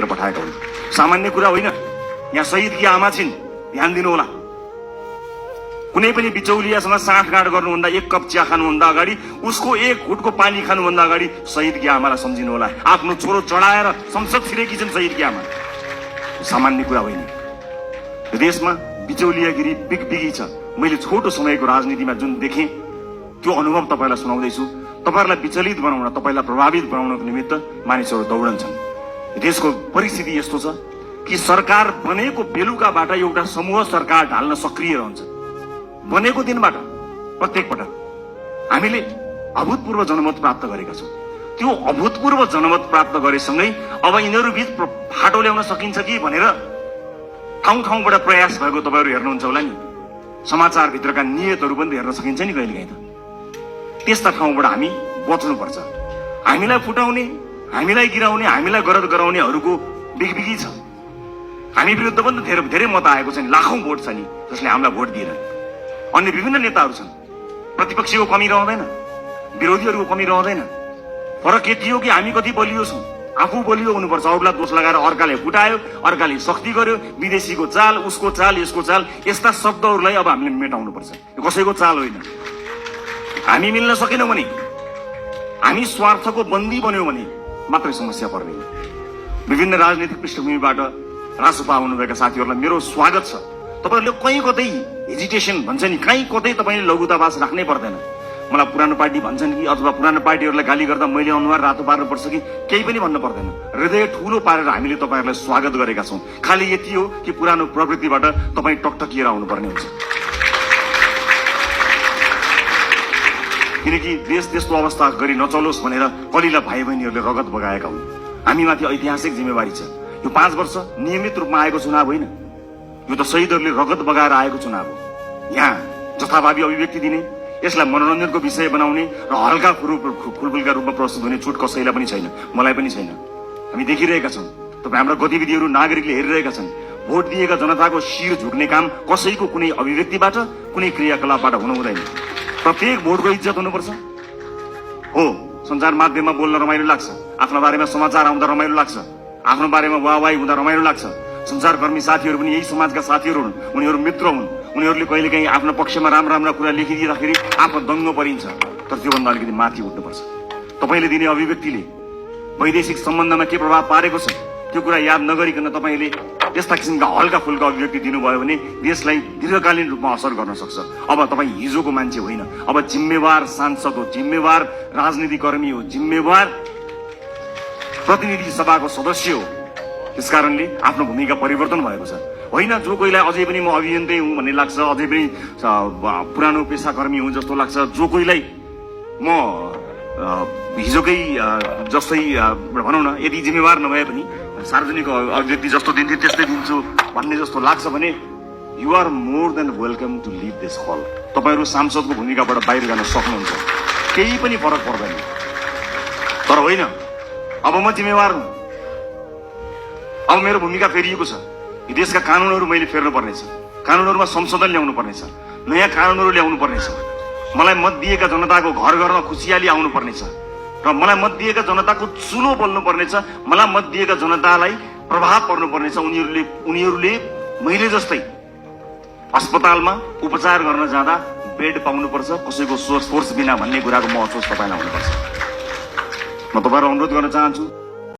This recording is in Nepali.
पठाएका हुन्। सामान्य कुरा होइन। यहाँ शहीदकी आमा छिन्, ध्यान दिनु होला। कुनै पनि बिचौलियासँग साँठगाँठ गर्नुभन्दा, एक कप चिया खानुभन्दा अगाडि, उसको एक घुटको पानी खानुभन्दा अगाडि शहीदकी आमालाई सम्झिनु होला। आफ्नो छोरो चढाएर संसद छिरेकी छन् शहीदकी आमा। सामान्य कुरा होइन। देशमा बिचौलियागिरी बिगबिगी छ। मैले छोटो समयको राजनीतिमा जुन देखेँ त्यो अनुभव तपाईलाई सुनाउँदैछु। तपाईहरुलाई विचलित बनाउन, तपाईलाई प्रभावित बनाउनको निमित्त मानिसहरू दौडन्छन्। देशको परिस्थिति यस्तो छ कि सरकार बनेको बेलुकाबाट एउटा समूह सरकार ढाल्न सक्रिय रहन्छ। बनेको दिनबाट प्रत्येक पटक हामीले अभूतपूर्व जनमत प्राप्त गरेका छौं। त्यो अभूतपूर्व जनमत प्राप्त गरेसँगै अब यिनीहरू बीच फाटो ल्याउन सकिन्छ कि भनेर ठाउँ ठाउँबाट प्रयास भएको तपाईहरु हेर्नुहुन्छ होला नि। समाचार भित्रका नियतहरू पनि हेर्न सकिन्छ नि कहिलेकाहीँ त। त्यस्ता ठाउँबाट हामी बच्नुपर्छ। हामीलाई फुटाउने, हामीलाई गिराउने, हामीलाई गरद गराउनेहरूको बिगबिगी छ। हामी विरुद्ध पनि धेरै मत आएको छ नि, लाखौं भोट छ नि जसले हामीलाई भोट दिएन। अन्य विभिन्न नेताहरू छन्। प्रतिपक्षीको कमी रहँदैन, विरोधीहरूको कमी रहँदैन। फरक यति हो कि हामी कति बलियो छौं। आफू बलियो हुनुपर्छ। अरूलाई दोष लगाएर अर्काले फुटायो, अर्काले शक्ति गर्यो, विदेशीको चाल, उसको चाल, यसको चाल, यस्ता शब्दहरूलाई अब हामीले मेटाउनु पर्छ। यो कसैको चाल होइन। हामी मिल्न सकेनौं भने, हामी स्वार्थको बन्दी बन्यौं भने मात्रै समस्या पर्ने। विभिन्न राजनीतिक पृष्ठभूमिबाट रासोपा आउनुभएका साथीहरूलाई मेरो स्वागत छ। तपाईहरुले कहीँ कतै हेजिटेसन भन्छ नि, कहीँ कतै तपाईले लघुतावास राख्नै पर्दैन। मलाई पुरानो पार्टी भन्छन् कि अथवा पुरानो पार्टीहरूलाई गाली गर्दा मैले अनुहार रातो पार्नु पर्छ कि केही पनि भन्न पर्दैन। हृदय ठूलो पारेर हामीले तपाईहरुलाई स्वागत गरेका छौं। खाली यति हो कि पुरानो प्रवृत्तिबाट तपाई टकटकिएर आउनुपर्ने हुन्छ। किनकि देश त्यस्तो अवस्था गरी नचलोस् भनेर कलिला भाइ बहिनीहरूले रगत बगाएका हुन्। हामीमाथि ऐतिहासिक जिम्मेवारी छ। यो 5 वर्ष नियमित रूपमा आएको चुनाव होइन। यो त शहीदहरूले रगत बगाएर आएको चुनाव हो। यहाँ जथाभावी अभिव्यक्ति दिने, यसलाई मनोरञ्जनको विषय बनाउने र हल्का फुलफुलका रूपमा प्रस्तुत हुने छुट कसैलाई पनि छैन, मलाई पनि छैन। हामी देखिरहेका छौं। तपाईँ हाम्रा गतिविधिहरू नागरिकले हेरिरहेका छन्। भोट दिएका जनताको शिर झुक्ने काम कसैको कुनै अभिव्यक्तिबाट, कुनै क्रियाकलापबाट हुनु हुँदैन। प्रत्येक भोटको इज्जत हुनुपर्छ। हो, सञ्चार माध्यममा बोल्न रमाइलो लाग्छ, आफ्नो बारेमा समाचार आउँदा रमाइलो लाग्छ, आफ्नो बारेमा वाहवाही हुँदा रमाइलो लाग्छ। सञ्चारकर्मी साथीहरू पनि यही समाजका साथीहरू हुन्, उनीहरू मित्र हुन्। उनीहरूले कहिलेकाहीँ आफ्नो पक्षमा राम्रा कुरा लेखिदिँदाखेरि आफ्नो दङ्ग परिन्छ। तर त्योभन्दा अलिकति माथि उठ्नुपर्छ। तपाईले दिने अभिव्यक्तिले वैदेशिक सम्बन्धमा के प्रभाव पारेको छ त्यो कुरा याद नगरिकन तपाईले त्यस्ता किसिमका हल्का फुल्का अभिव्यक्ति दिनुभयो भने देशलाई दीर्घकालीन रूपमा असर गर्न सक्छ। अब तपाईँ हिजोको मान्छे होइन, अब जिम्मेवार सांसद हो, जिम्मेवार राजनीति कर्मी हो, जिम्मेवार प्रतिनिधि सभाको सदस्य हो। त्यसकारणले आफ्नो भूमिका परिवर्तन भएको छ। होइन जो कोहीलाई अझै पनि म अभियन्तै हुँ भन्ने लाग्छ, अझै पनि पुरानो पेसाकर्मी हुँ जस्तो लाग्छ, जो कोहीलाई म हिजोकै जस्तै भनौँ न, यदि जिम्मेवार नभए पनि सार्वजनिक अभिव्यक्ति जस्तो दिन्छु त्यस्तै दिन्छु भन्ने जस्तो लाग्छ भने you are more than welcome to live this hall. तपाईहरु सांसदको भूमिकाबाट बाहिर जान सक्नुहुन्छ, केही पनि फरक पर्दैन। तर होइन, अब म जिम्मेवार हुँ। अब मेरो भूमिका फेरिएको छ। यी देशका कानूनहरू मैले फेर्नु पर्नेछ, कानूनहरूमा संशोधन ल्याउनु पर्नेछ, नयाँ कानूनहरू ल्याउनु पर्नेछ। मलाई मत दिएका जनताको घर घरमा खुसियाली आउनु पर्नेछ र मलाई मत दिएका जनताको चुलो बोल्नु पर्नेछ। मलाई मत दिएका जनतालाई प्रभाव पर्नु पर्नेछ। उनीहरूले मैले जस्तै अस्पतालमा उपचार गर्न जाँदा बेड पाउनुपर्छ, कसैको सोर्स बिना भन्ने कुराको महसुस तपाईलाई हुनुपर्छ। म तपाईहरुलाई अनुरोध गर्न चाहन्छु,